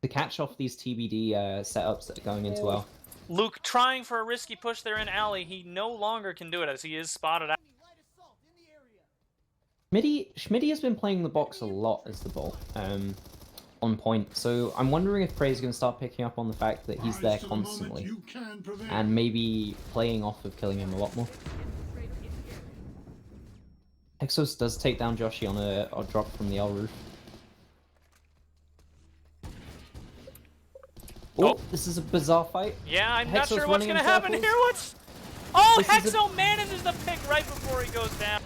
to catch off these TBD setups that are going into L. Luke trying for a risky push there in alley. He no longer can do it as he is spotted out. Schmitty has been playing the box a lot as the Bolt, on point. So I'm wondering if PRAE is going to start picking up on the fact that he's there constantly, and maybe playing off of killing him a lot more. Exos does take down Joshi on a drop from the L roof. Oh, this is a bizarre fight. Yeah, I'm not Hexo's sure what's running going to in happen circles. here. What's... Oh, This is Hexo manages the pick right before he goes down.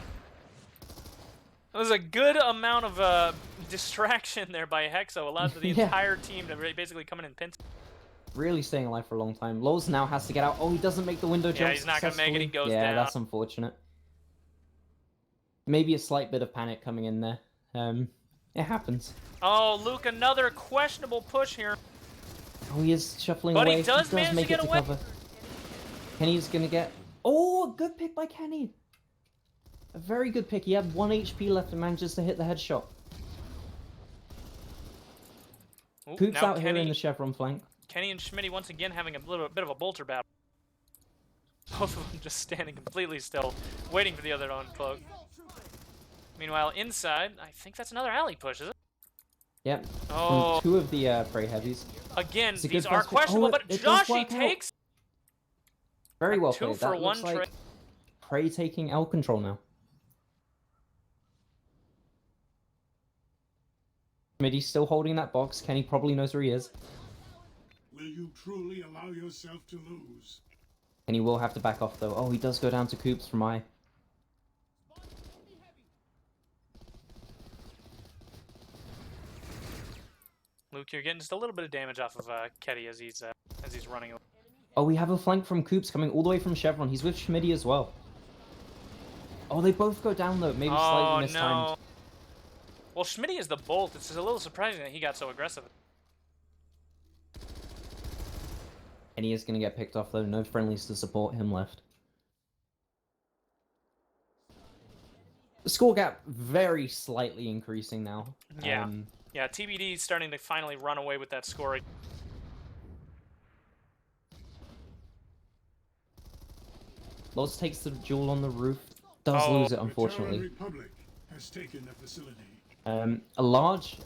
It was a good amount of distraction there by Hexo. Allowed the Yeah. entire team to basically come in and pinch. Really staying alive for a long time. Lowe's now has to get out. Oh, he doesn't make the window jump. Yeah, he's not going to make it. He goes yeah, down. that's unfortunate. Maybe a slight bit of panic coming in there. It happens. Oh, Luke, another questionable push here. Oh, he is shuffling But away. he does manage to make get it away. cover. Kenny's gonna get... Oh, good pick by Kenny. A very good pick. He had 1 HP left and manages to hit the headshot. Ooh, Coop's now out here in Kenny, the chevron flank. Kenny and Schmitty once again having a little bit of a bolter battle. Both of them just standing completely still, waiting for the other to uncloak. Meanwhile, inside, I think that's another alley push, is it? Yep. Oh. From 2 of the PRAE heavies. Again, It's a these good are first pick. questionable, Oh, but it does Joshi work out. takes Very well 2 played. for That 1 looks like trade. PRAE taking L control now. Schmitty's still holding that box. Kenny probably knows where he is. Will you truly allow yourself to lose? And he will have to back off though. Oh, he does go down to Coops from I. Luke, you're getting just a little bit of damage off of Ketty as he's running away. Oh, we have a flank from Coops coming all the way from Chevron. He's with Schmitty as well. Oh, they both go down though. Maybe slightly mistimed. No. Well, Schmitty is the Bolt. It's just a little surprising that he got so aggressive. And he is going to get picked off though. No friendlies to support him left. The score gap very slightly increasing now. Yeah. Yeah, TBD is starting to finally run away with that score. Loz takes the duel on the roof. Does Oh. lose it, The Terran unfortunately. Republic has taken the facility. A large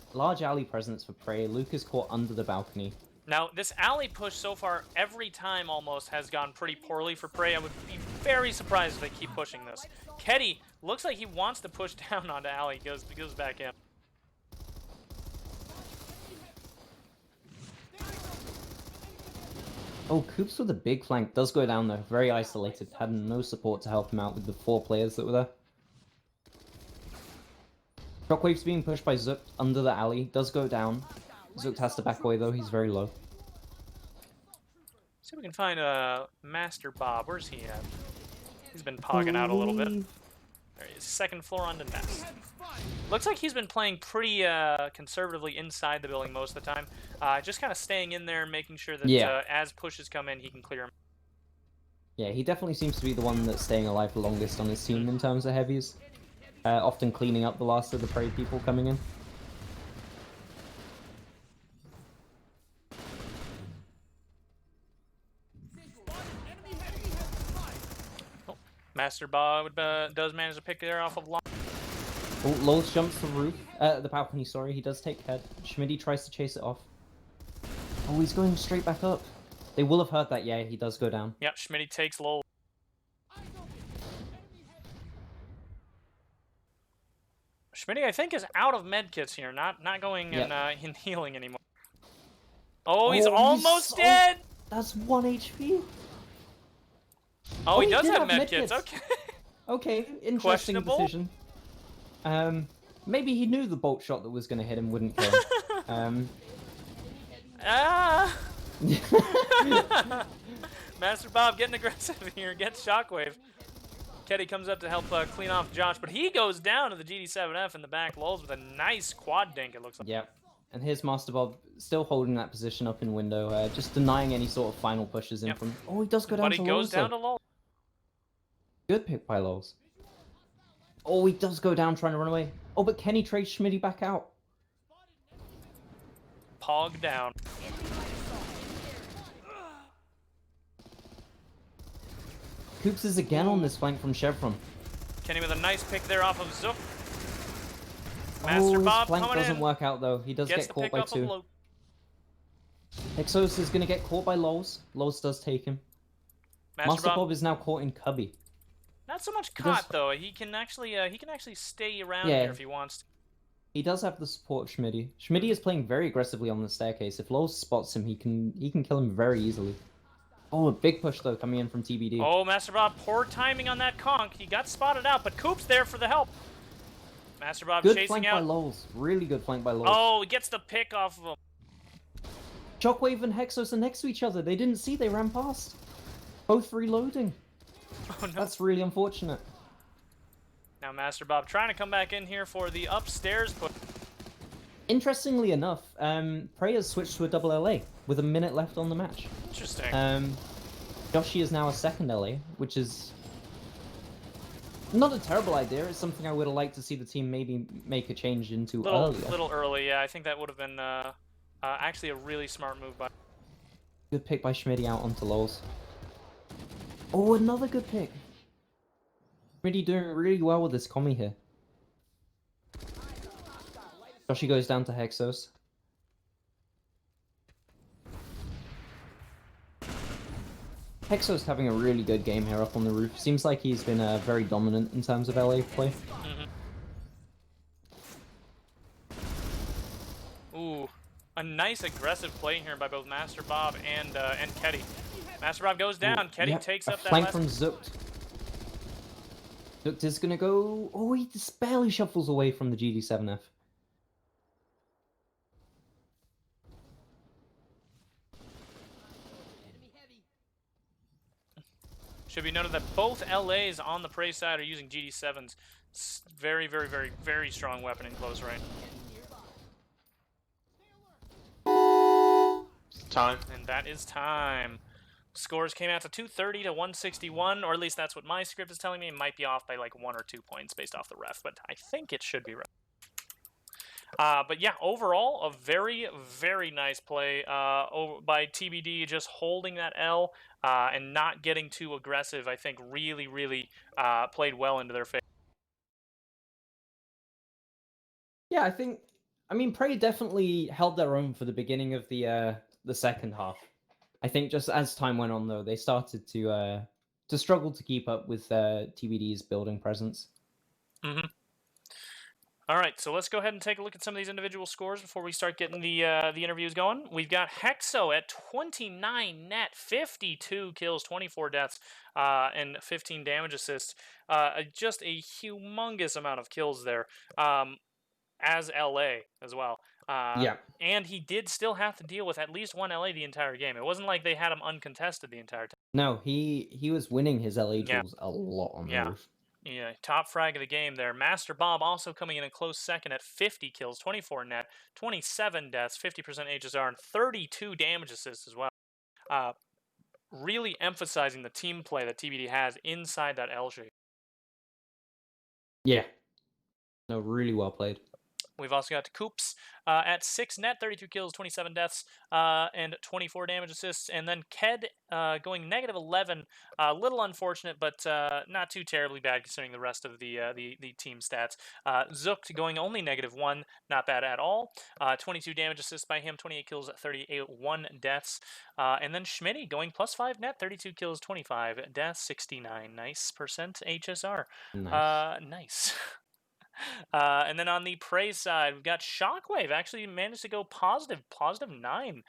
alley presence for PRAE. Luke is caught under the balcony. Now, this alley push so far, every time almost, has gone pretty poorly for PRAE. I would be very surprised if they keep pushing this. Ketty looks like he wants to push down onto alley. Goes back in. Oh, Coops with a big flank does go down though. Very isolated. Had no support to help him out with the 4 players that were there. Shockwave's being pushed by Zook under the alley. Does go down. Zook has to back away though. He's very low. See if we can find Master Bob. Where's he at? He's been pogging out a little bit. There he is. 2nd floor on the nest. Looks like he's been playing pretty conservatively inside the building most of the time. Just kind of staying in there and making sure that as pushes come in, he can clear them. Yeah, he definitely seems to be the one that's staying alive the longest on his team in terms of heavies. Often cleaning up the last of the PRAE people coming in. Master Bob does manage to pick there off of long. Oh, Lols jumps the roof. The balcony, sorry. He does take head. Schmitty tries to chase it off. Oh, he's going straight back up. They will have heard that, yeah, he does go down. Yep, Schmitty takes low. Schmitty, I think, is out of medkits here, not going in healing anymore. Oh, he's almost dead! That's 1 HP. Oh, he he does did have have medkits, medkits. okay. Okay, interesting Questionable? decision. Maybe he knew the bolt shot that was going to hit him wouldn't kill him. Ah! Master Bob getting aggressive here, gets Shockwave. Ketty comes up to help clean off Josh, but he goes down to the GD7F in the back lulls with a nice quad dink, it looks like. Yep. And here's Master Bob still holding that position up in window, just denying any sort of final pushes in from... Oh, he does go down But to he goes Lols, down though. to lull. Good pick by Lols. Oh, he does go down trying to run away. Oh, but Kenny trades Schmitty back out. Pog down. Coops is again on this flank from Chevron. Kenny with a nice pick there off of Zook. Oh, Master his Bob flank coming doesn't in. work out though. He does Gets get the caught pick by off of 2. Low. Hexos is going to get caught by Lols. Lols does take him. Master Bob is now caught in Cubby. Not so much caught though. He can actually stay around here if he wants to. He does have the support of Schmitty. Schmitty is playing very aggressively on the staircase. If Lols spots him, he can kill him very easily. Oh, a big push though coming in from TBD. Oh, Master Bob, poor timing on that conk. He got spotted out, but Coop's there for the help. Master Bob Good chasing flank out. by Lols. Really good flank by Lols. Oh, he gets the pick off of him. Shockwave and Hexos are next to each other. They didn't see, they ran past. Both reloading. Oh no. That's really unfortunate. Now Master Bob trying to come back in here for the upstairs push. Interestingly enough, PRAE has switched to a double LA with a minute left on the match. Interesting. Yoshi is now a second LA, which is not a terrible idea. It's something I would have liked to see the team maybe make a change into earlier. Little early, yeah. I think that would have been actually a really smart move by. Good pick by Schmitty out onto Lols. Oh, another good pick. Schmitty doing really well with this commie here. Yoshi goes down to Hexos. Hexos having a really good game here up on the roof. Seems like he's been very dominant in terms of LA play. Ooh, a nice aggressive play here by both Master Bob and Keddy. Master Bob goes down. Keddy takes up that flank last... from Zukt. Zukt is gonna go. Oh, he just barely shuffles away from the GD7F. Should be noted that both LAs on the PRAE side are using GD7s. Very, very, very, very strong weapon in close range. Time. And that is time. Scores came out to 230 to 161, or at least that's what my script is telling me. It might be off by like 1 or 2 points based off the ref, but I think it should be right. But yeah, overall, a very, very nice play by TBD, just holding that L and not getting too aggressive. I think really, really played well into their favor. Yeah, I mean, PRAE definitely held their own for the beginning of the second half. I think just as time went on, though, they started to struggle to keep up with TBD's building presence. Mm-hmm. All right, so let's go ahead and take a look at some of these individual scores before we start getting the interviews going. We've got Hexo at 29 net, 52 kills, 24 deaths, and 15 damage assists. Just a humongous amount of kills there, as LA as well. Yeah. And he did still have to deal with at least one LA the entire game. It wasn't like they had him uncontested the entire time. No, he was winning his LA duels a lot on the roof. Yeah, top frag of the game there. Master Bob also coming in a close second at 50 kills, 24 net, 27 deaths, 50% HSR, and 32 damage assists as well. Really emphasizing the team play that TBD has inside that L shape. Yeah. No, really well played. We've also got Coops at 6 net, 32 kills, 27 deaths, and 24 damage assists. And then Ked going negative 11. A little unfortunate, but not too terribly bad considering the rest of the team stats. Zook going only negative 1, not bad at all. 22 damage assists by him, 28 kills, 31 deaths. And then Schmitty going plus 5 net, 32 kills, 25 deaths, 69. Nice percent HSR. Nice. And then on the PRAE side, we've got Shockwave actually managed to go positive 9.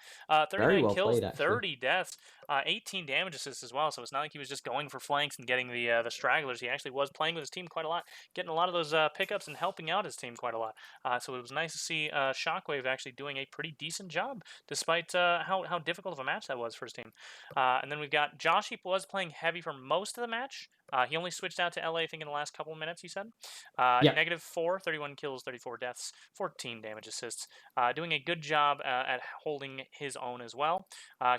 39 well kills, played, 30 deaths, 18 damage assists as well. So it's not like he was just going for flanks and getting the stragglers. He actually was playing with his team quite a lot, getting a lot of those pickups and helping out his team quite a lot. So it was nice to see Shockwave actually doing a pretty decent job, despite how difficult of a match that was for his team. And then we've got Josh. He was playing heavy for most of the match. He only switched out to LA, I think, in the last couple of minutes, he said. Negative 4, 31 kills, 34 deaths, 14 damage assists. Doing a good job at holding his own as well.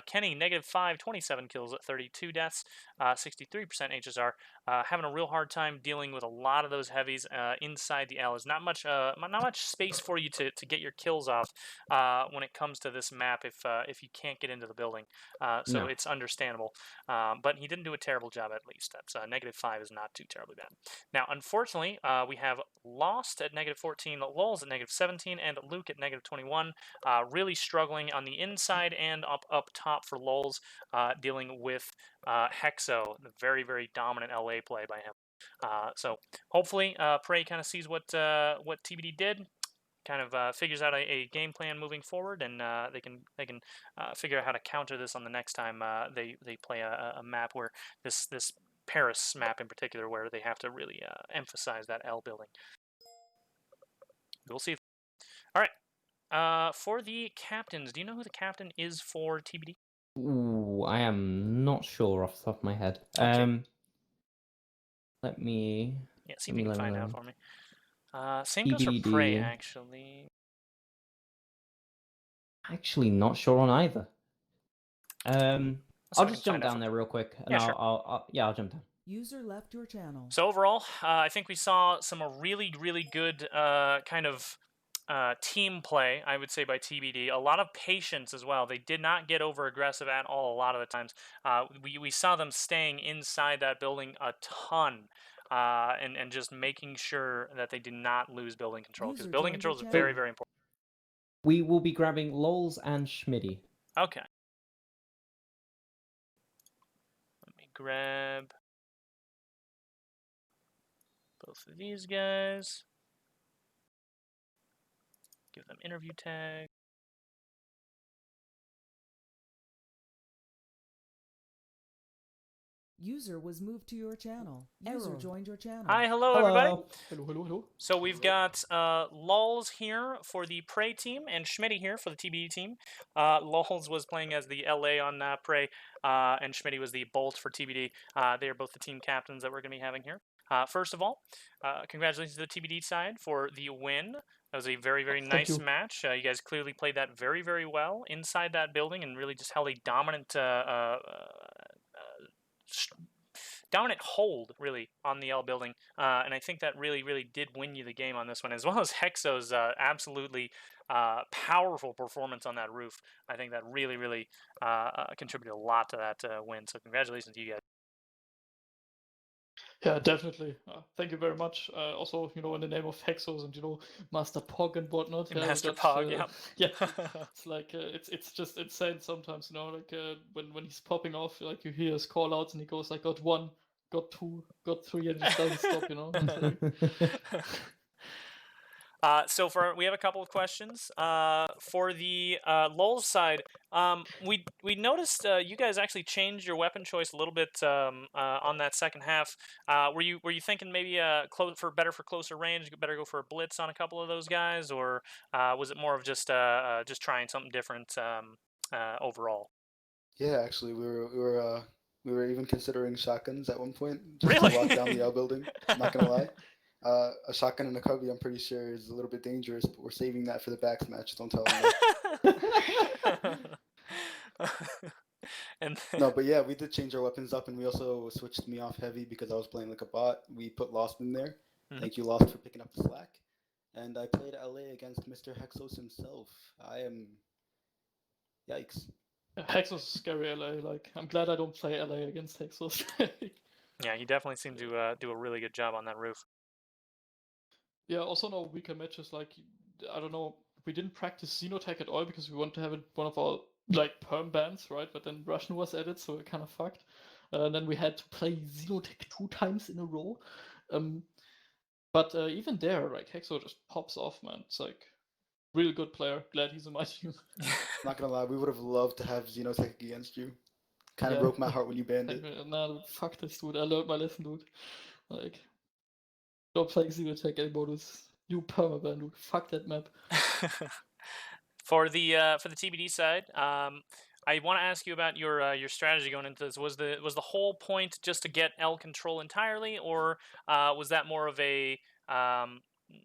Kenny, negative 5, 27 kills at 32 deaths, 63% HSR. Having a real hard time dealing with a lot of those heavies inside the L. There's not much space for you to get your kills off when it comes to this map if you can't get into the building. So No. it's understandable. But he didn't do a terrible job at least. That's -5 is not too terribly bad. Now, unfortunately, we have Lost at -14, Lulz at -17, and Luke at -21. Really struggling on the inside and up top for Lulz, dealing with Hexo, the very, very dominant LA play by him. So hopefully, PRAE kind of sees what TBD did, kind of figures out a game plan moving forward, and they can figure out how to counter this on the next time they play a map where this Paris map in particular, where they have to really emphasize that L building. We'll see. All right. For the captains, do you know who the captain is for TBD? Ooh, I am not sure off the top of my head. Okay. Let me. Yeah, see if you can find out for me. Same goes for TBD. PRAE, actually. Actually, not sure on either. I'll just jump down there real quick, and Yeah, sure. I'll jump down. User left your channel. So overall, I think we saw some really, really good kind of team play, I would say, by TBD. A lot of patience as well. They did not get over aggressive at all a lot of the times. We saw them staying inside that building a ton. And just making sure that they did not lose building control, because building control is very, very important. We will be grabbing Lulz and Schmitty. Okay. Let me grab both of these guys. Give them interview tag. User was moved to your channel. User joined your channel. Hi, hello everybody. Hello. So we've got Lulz here for the PRAE team and Schmitty here for the TBD team. Lulz was playing as the LA on PRAE, and Schmitty was the Bolt for TBD. They are both the team captains that we're going to be having here. First of all, congratulations to the TBD side for the win. That was a very, very nice match. You guys clearly played that very, very well inside that building and really just held a dominant dominant hold, really, on the L building. And I think that really, really did win you the game on this one, as well as Hexo's absolutely powerful performance on that roof. I think that really, really contributed a lot to that win. So congratulations to you guys. Yeah, definitely. Thank you very much. Also, in the name of Hexos and Master Pog and whatnot. Master Pog, yeah. Yeah, it's like it's just insane sometimes. Like when he's popping off, like you hear his call outs and he goes like, got 1, got 2, got 3, and just doesn't stop. So we have a couple of questions. For the Lulz side, we noticed you guys actually changed your weapon choice a little bit on that second half. Were you thinking maybe better for closer range, better go for a blitz on a couple of those guys, or was it more of just trying something different overall? Yeah, actually, we were even considering shotguns at one point. Really? To lock down the L building. I'm not gonna lie. A shotgun and a cubby, I'm pretty sure, is a little bit dangerous, but we're saving that for the backs match. Don't tell them. No, but yeah, we did change our weapons up, and we also switched me off heavy because I was playing like a bot. We put Lost in there. Mm-hmm. Thank you, Lost, for picking up the slack. And I played LA against Mr. Hexos himself. Yikes. Hexos is scary LA. Like, I'm glad I don't play LA against Hexos. Yeah, he definitely seemed to do a really good job on that roof. Yeah, also no weaker matches, like, I don't know, we didn't practice Xenotech at all because we wanted to have it one of our, like, perm bans, right? But then Russian was added, so we're kind of fucked. And then we had to play Xenotech 2 times in a row. But even there, like, Hexo just pops off, man. It's like, real good player. Glad he's in my team. Not gonna lie, we would have loved to have Xenotech against you. Kind of broke my heart when you banned it. Nah, dude, fuck this, dude. I learned my lesson, dude. Like, don't play Xenotech anymore, dude. You permaban, dude. Fuck that map. For the TBD side, I want to ask you about your strategy going into this. Was the whole point just to get L control entirely, or was that more of a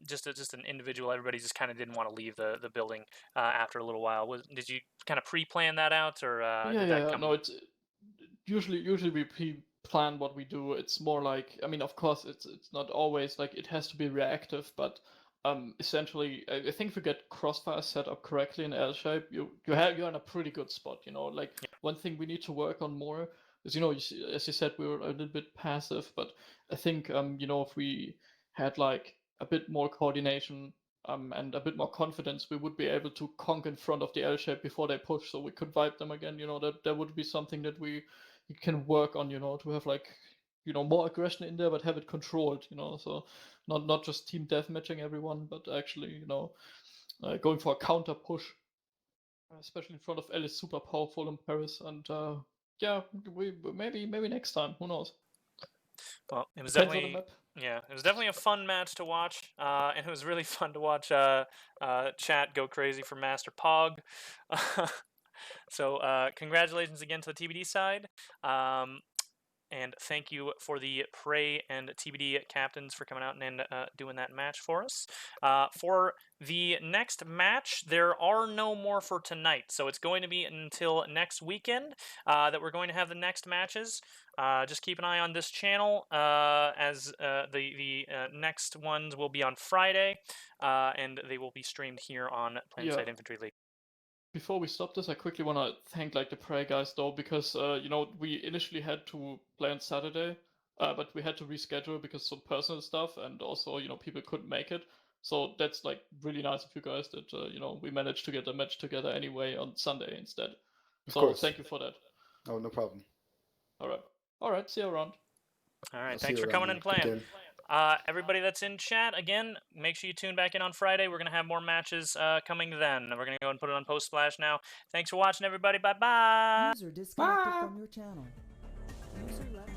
just an individual? Everybody just kind of didn't want to leave the building after a little while. Did you kind of pre-plan that out, or did that come? No, usually we pre-plan what we do. It's more like, I mean, of course, it's not always like it has to be reactive, but essentially, I think if you get Crossfire set up correctly in L shape, you're in a pretty good spot. You know, like one thing we need to work on more is, you know, as you said, we were a little bit passive, but I think you know, if we had like a bit more coordination and a bit more confidence, we would be able to conk in front of the L shape before they push, so we could vibe them again. You know, that would be something that we can work on. You know, to have like, you know, more aggression in there, but have it controlled. You know, so not just team deathmatching everyone, but actually, you know, going for a counter push, especially in front of L is super powerful in Paris. And yeah, we maybe next time. Who knows? Well, it was Depends on the definitely map. yeah, it was definitely a fun match to watch, and it was really fun to watch chat go crazy for Master Pog. So congratulations again to the TBD side. And thank you for the PRAE and TBD captains for coming out and doing that match for us. For the next match, there are no more for tonight, so it's going to be until next weekend that we're going to have the next matches. Just keep an eye on this channel as the next ones will be on Friday, and they will be streamed here on PlanetSide Infantry League. Before we stop this, I quickly want to thank like the PRAE guys though, because you know, we initially had to play on Saturday, but we had to reschedule because some personal stuff, and also, you know, people couldn't make it. So that's like really nice of you guys that you know, we managed to get a match together anyway on Sunday instead. Of course. Thank you for that. Oh, no problem. All right. See you around. All right. Thanks for coming and playing. Everybody that's in chat, again, make sure you tune back in on Friday. We're going to have more matches coming then. We're going to go and put it on Post Splash now. Thanks for watching, everybody. Bye-bye. User disconnected from your channel. User left